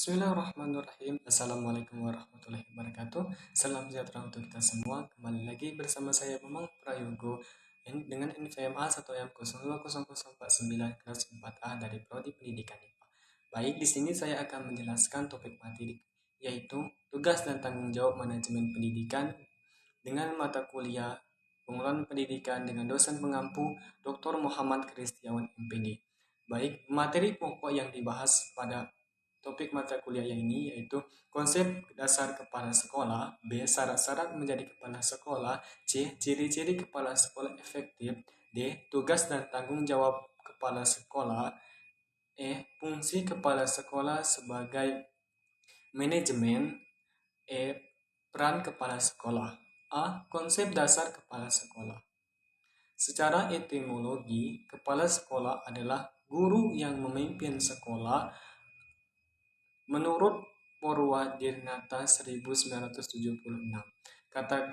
Bismillahirrahmanirrahim. Assalamualaikum warahmatullahi wabarakatuh. Salam sejahtera untuk kita semua. Kembali lagi bersama saya Bambang Prayogo dengan NVMA 1M020049 kelas 4A dari Prodi Pendidikan IPA. Baik, di sini saya akan menjelaskan topik materi yaitu tugas dan tanggung jawab manajemen pendidikan dengan mata kuliah pengelolaan pendidikan dengan dosen pengampu Dr. Muhammad Kristiawan MPD. Baik, materi pokok yang dibahas pada topik mata kuliah yang ini yaitu konsep dasar kepala sekolah, B. Syarat-syarat menjadi kepala sekolah, C. Ciri-ciri kepala sekolah efektif, D. Tugas dan tanggung jawab kepala sekolah, E. Fungsi kepala sekolah sebagai manajemen, E. Peran kepala sekolah. A. Konsep dasar kepala sekolah. Secara etimologi, kepala sekolah adalah guru yang memimpin sekolah. Menurut Purwadirnata 1976, kata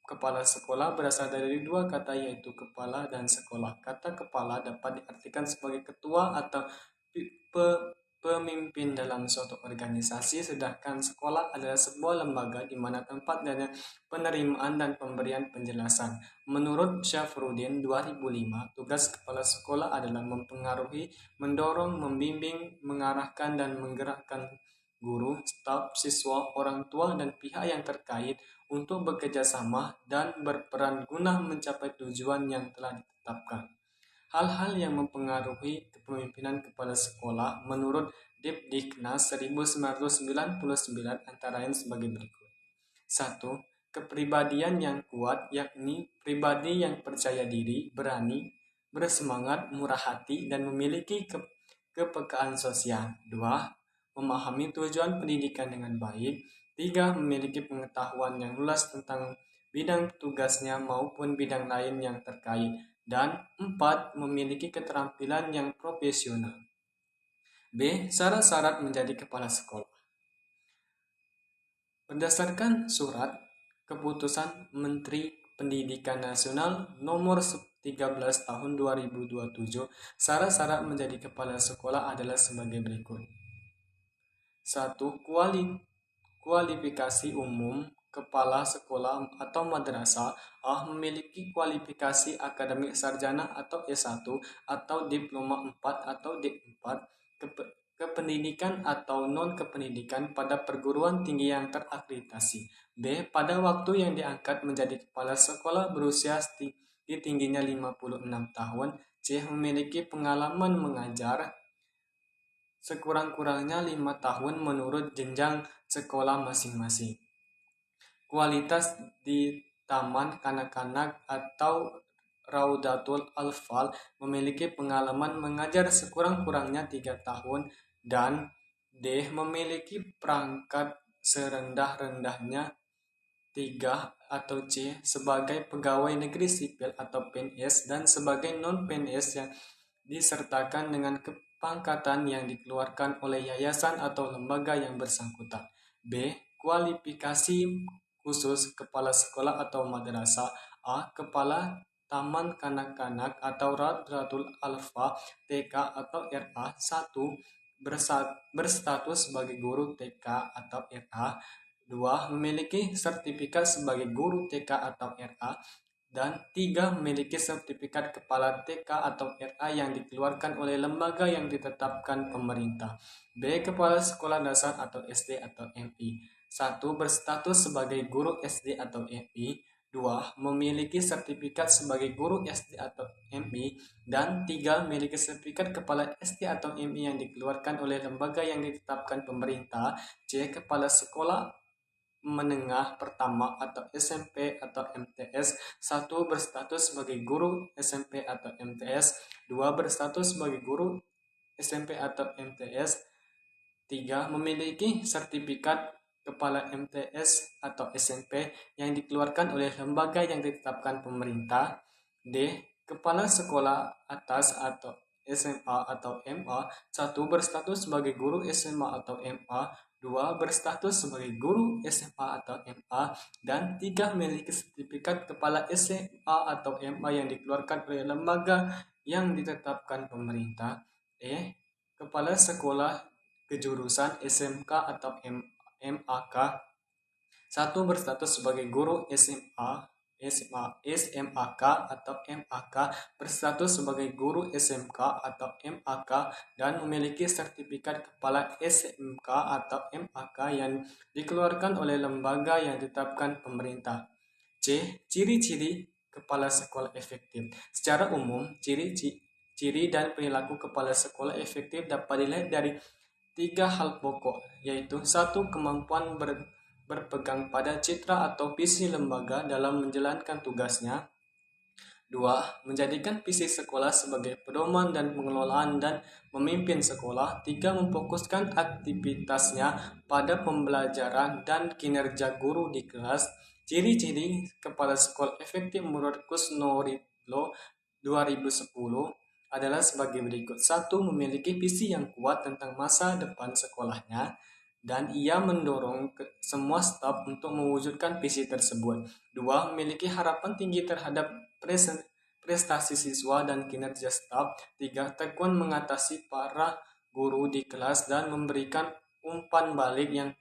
kepala sekolah berasal dari dua kata yaitu kepala dan sekolah. Kata kepala dapat diartikan sebagai ketua atau pemimpin dalam suatu organisasi, sedangkan sekolah adalah sebuah lembaga di mana tempat dan penerimaan dan pemberian penjelasan. Menurut Syafruddin 2005, tugas kepala sekolah adalah mempengaruhi, mendorong, membimbing, mengarahkan, dan menggerakkan guru, staf, siswa, orang tua, dan pihak yang terkait untuk bekerja sama dan berperan guna mencapai tujuan yang telah ditetapkan. Hal-hal yang mempengaruhi kepemimpinan kepala sekolah menurut Depdiknas 1999 antara lain sebagai berikut. 1. Kepribadian yang kuat, yakni pribadi yang percaya diri, berani, bersemangat, murah hati, dan memiliki kepekaan sosial. 2. Memahami tujuan pendidikan dengan baik. 3. Memiliki pengetahuan yang luas tentang bidang tugasnya maupun bidang lain yang terkait. Dan 4. Memiliki keterampilan yang profesional. B. Syarat-syarat menjadi kepala sekolah. Berdasarkan surat keputusan Menteri Pendidikan Nasional nomor 13 tahun 2027, syarat-syarat menjadi kepala sekolah adalah sebagai berikut. 1. Kualifikasi umum kepala sekolah atau madrasah. A. Memiliki kualifikasi akademik sarjana atau S1 atau diploma 4 atau D4 kependidikan atau non-kependidikan pada perguruan tinggi yang terakreditasi. B. Pada waktu yang diangkat menjadi kepala sekolah berusia tingginya 56 tahun. C. Memiliki pengalaman mengajar sekurang-kurangnya 5 tahun menurut jenjang sekolah masing-masing. Kualitas di taman kanak-kanak atau Raudatul Alfal memiliki pengalaman mengajar sekurang-kurangnya 3 tahun. Dan D. Memiliki perangkat serendah-rendahnya 3 atau C sebagai pegawai negeri sipil atau PNS dan sebagai non-PNS yang disertakan dengan pangkatan yang dikeluarkan oleh yayasan atau lembaga yang bersangkutan. B. Kualifikasi khusus kepala sekolah atau madrasah. A. Kepala Taman Kanak-kanak atau Radratul Alfa TK atau RA 1 berstatus sebagai guru TK atau RA. 2. Memiliki sertifikat sebagai guru TK atau RA. Dan 3. Memiliki sertifikat kepala TK atau RA yang dikeluarkan oleh lembaga yang ditetapkan pemerintah. B. Kepala sekolah dasar atau SD atau MI. 1. Berstatus sebagai guru SD atau MI. 2. Memiliki sertifikat sebagai guru SD atau MI. Dan 3. Memiliki sertifikat kepala SD atau MI yang dikeluarkan oleh lembaga yang ditetapkan pemerintah. C. Kepala sekolah menengah pertama atau SMP atau MTS. 1. Berstatus sebagai guru SMP atau MTS. 2. Berstatus sebagai guru SMP atau MTS. 3. Memiliki sertifikat kepala MTS atau SMP yang dikeluarkan oleh lembaga yang ditetapkan pemerintah. D. Kepala sekolah atas atau SMA atau MA. 1. Berstatus sebagai guru SMA atau MA. 2. Berstatus sebagai guru SMA atau MA. Dan 3. Memiliki sertifikat kepala SMA atau MA yang dikeluarkan oleh lembaga yang ditetapkan pemerintah. E. Kepala sekolah kejurusan SMK atau MAK. 1. Berstatus sebagai guru SMAK atau MAK, berstatus sebagai guru SMK atau MAK, dan memiliki sertifikat kepala SMK atau MAK yang dikeluarkan oleh lembaga yang ditetapkan pemerintah. C. Ciri-ciri kepala sekolah efektif. Secara umum, ciri dan perilaku kepala sekolah efektif dapat dilihat dari 3 hal pokok, yaitu 1. Kemampuan berpegang pada citra atau visi lembaga dalam menjalankan tugasnya. 2. Menjadikan visi sekolah sebagai pedoman dan pengelolaan dan memimpin sekolah. 3. Memfokuskan aktivitasnya pada pembelajaran dan kinerja guru di kelas. Ciri-ciri kepala sekolah efektif menurut Kusno Ridlo 2010 adalah sebagai berikut. 1. Memiliki visi yang kuat tentang masa depan sekolahnya, dan ia mendorong semua staf untuk mewujudkan visi tersebut. 2. Memiliki harapan tinggi terhadap prestasi siswa dan kinerja staf. 3. Tekun mengatasi para guru di kelas dan memberikan umpan balik yang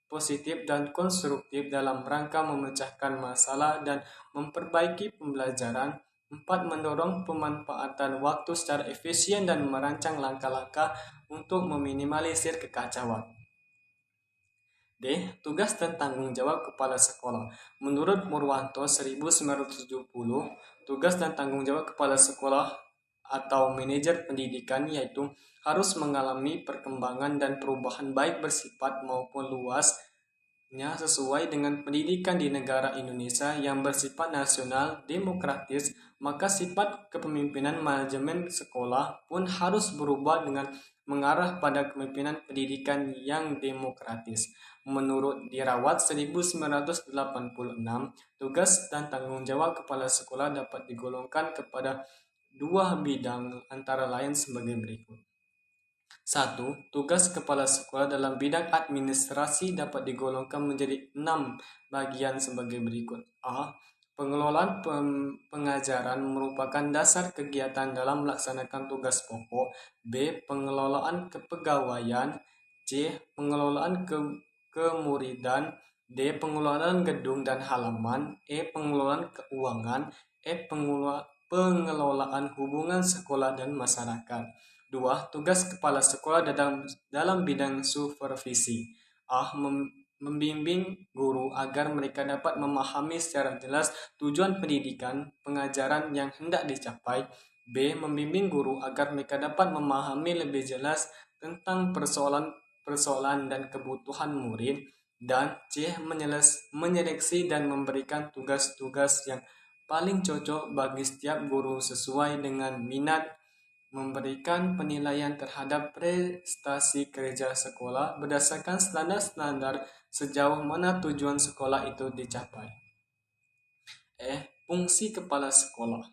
positif dan konstruktif dalam rangka memecahkan masalah dan memperbaiki pembelajaran. 4. Mendorong pemanfaatan waktu secara efisien dan merancang langkah-langkah untuk meminimalisir kekacauan. D. Tugas dan tanggung jawab kepala sekolah. Menurut Murwanto 1970, tugas dan tanggung jawab kepala sekolah atau manajer pendidikan yaitu harus mengalami perkembangan dan perubahan baik bersifat maupun luasnya sesuai dengan pendidikan di negara Indonesia yang bersifat nasional, demokratis. Maka sifat kepemimpinan manajemen sekolah pun harus berubah dengan mengarah pada kepemimpinan pendidikan yang demokratis. Menurut Dirawat 1986, tugas dan tanggung jawab kepala sekolah dapat digolongkan kepada 2 bidang antara lain sebagai berikut. 1. Tugas kepala sekolah dalam bidang administrasi dapat digolongkan menjadi 6 bagian sebagai berikut. A. Pengelolaan pengajaran merupakan dasar kegiatan dalam melaksanakan tugas pokok. B. Pengelolaan kepegawaian. C. Pengelolaan kemuridan. D. Pengelolaan gedung dan halaman. E. Pengelolaan keuangan. F. Pengelolaan hubungan sekolah dan masyarakat. 2. Tugas kepala sekolah dalam bidang supervisi. A. Membimbing guru agar mereka dapat memahami secara jelas tujuan pendidikan pengajaran yang hendak dicapai. B. Membimbing guru agar mereka dapat memahami lebih jelas tentang persoalan dan kebutuhan murid. Dan C. Menyeleksi dan memberikan tugas-tugas yang paling cocok bagi setiap guru sesuai dengan minat, memberikan penilaian terhadap prestasi kerja sekolah berdasarkan standar-standar sejauh mana tujuan sekolah itu dicapai. Fungsi kepala sekolah.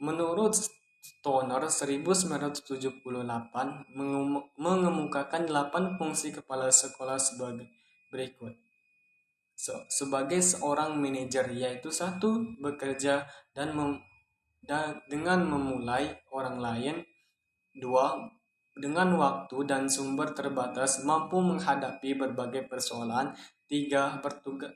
Menurut Stoner 1978 mengemukakan 8 fungsi kepala sekolah sebagai berikut. Sebagai seorang manajer, yaitu 1. Bekerja dengan memulai orang lain. 2. Dengan waktu dan sumber terbatas mampu menghadapi berbagai persoalan. 3.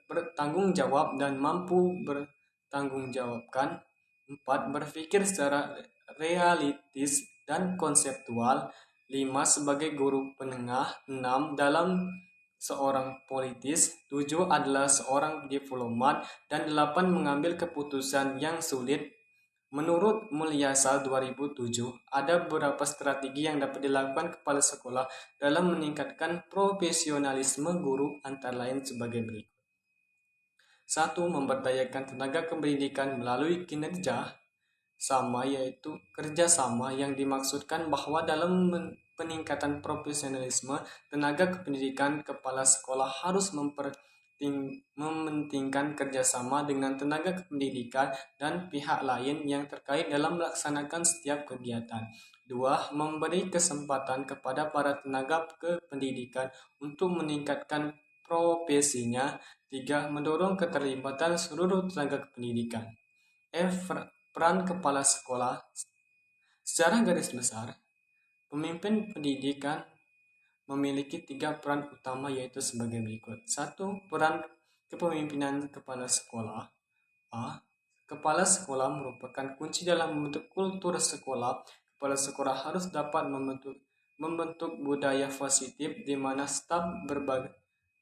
Bertanggung jawab dan mampu bertanggungjawabkan. 4. Berpikir secara realistis dan konseptual. 5. Sebagai guru penengah. 6. Dalam seorang politis. 7. Adalah seorang diplomat. Dan 8. Mengambil keputusan yang sulit. Menurut Mulyasal 2007, ada beberapa strategi yang dapat dilakukan kepala sekolah dalam meningkatkan profesionalisme guru, antara lain sebagai berikut. 1. Memberdayakan tenaga pendidikan melalui kinerja sama, yaitu kerjasama yang dimaksudkan bahwa dalam peningkatan profesionalisme tenaga kependidikan, kepala sekolah harus mementingkan kerjasama dengan tenaga kependidikan dan pihak lain yang terkait dalam melaksanakan setiap kegiatan. 2. Memberi kesempatan kepada para tenaga kependidikan untuk meningkatkan profesinya. 3. Mendorong keterlibatan seluruh tenaga kependidikan. Peran kepala sekolah. Secara garis besar, pemimpin pendidikan memiliki 3 peran utama yaitu sebagai berikut. 1. Peran kepemimpinan kepala sekolah. A. Kepala sekolah merupakan kunci dalam membentuk kultur sekolah. Kepala sekolah harus dapat membentuk budaya positif di mana staf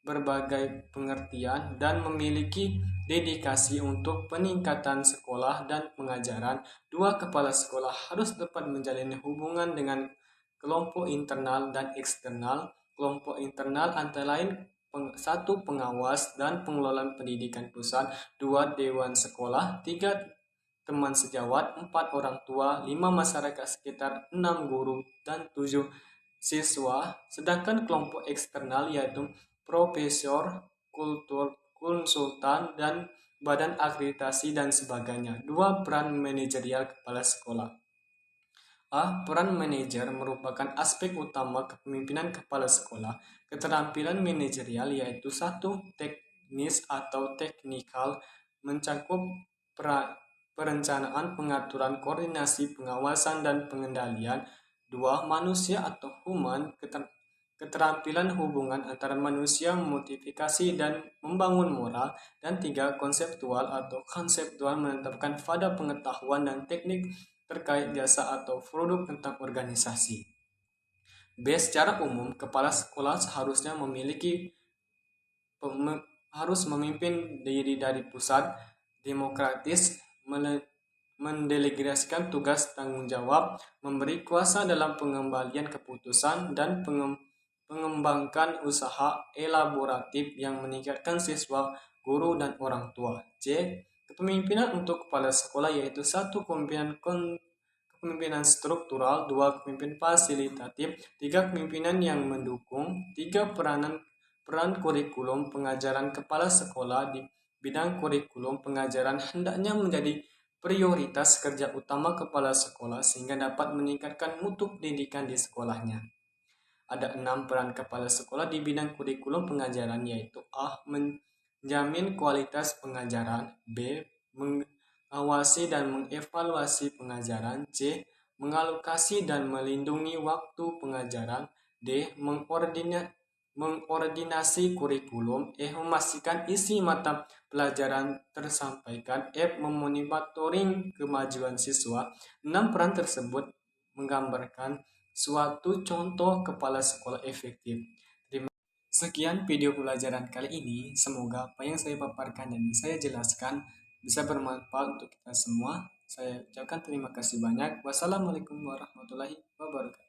berbagai pengertian dan memiliki dedikasi untuk peningkatan sekolah dan pengajaran. 2. Kepala sekolah harus dapat menjalin hubungan dengan kelompok internal dan eksternal. Kelompok internal antara lain 1. Pengawas dan pengelola pendidikan pusat, 2. Dewan sekolah, 3. Teman sejawat, 4. Orang tua, 5. Masyarakat sekitar, 6. Guru, dan 7. Siswa. Sedangkan kelompok eksternal yaitu profesor, konsultan, dan badan akreditasi dan sebagainya. 2. Peran manajerial kepala sekolah. A. Peran manajer merupakan aspek utama kepemimpinan kepala sekolah. Keterampilan manajerial yaitu 1. Teknis atau teknikal, mencakup perencanaan, pengaturan, koordinasi, pengawasan, dan pengendalian. 2. Manusia atau human, keterampilan hubungan antara manusia, motivasi, dan membangun moral. Dan 3. Konseptual atau konseptual, menetapkan pada pengetahuan dan teknik terkait jasa atau produk tentang organisasi. B. Secara umum, kepala sekolah seharusnya harus memimpin diri dari pusat, demokratis, mendelegasikan tugas tanggung jawab, memberi kuasa dalam pengembalian keputusan, dan mengembangkan usaha elaboratif yang meningkatkan siswa, guru, dan orang tua. C. Kepemimpinan untuk kepala sekolah yaitu 1. Kepemimpinan struktural, 2. Kepemimpinan fasilitatif, 3. Kepemimpinan yang mendukung, 3. Peran kurikulum pengajaran kepala sekolah di bidang kurikulum pengajaran hendaknya menjadi prioritas kerja utama kepala sekolah sehingga dapat meningkatkan mutu pendidikan di sekolahnya. Ada 6 peran kepala sekolah di bidang kurikulum pengajaran yaitu A. Menjamin kualitas pengajaran, B. Mengawasi dan mengevaluasi pengajaran, C. Mengalokasi dan melindungi waktu pengajaran, D. Mengkoordinasi kurikulum, E. Memastikan isi mata pelajaran tersampaikan, F. Memonitoring kemajuan siswa. 6 peran tersebut menggambarkan suatu contoh kepala sekolah efektif. Sekian video pelajaran kali ini. Semoga apa yang saya paparkan dan saya jelaskan bisa bermanfaat untuk kita semua. Saya ucapkan terima kasih banyak. Wassalamualaikum warahmatullahi wabarakatuh.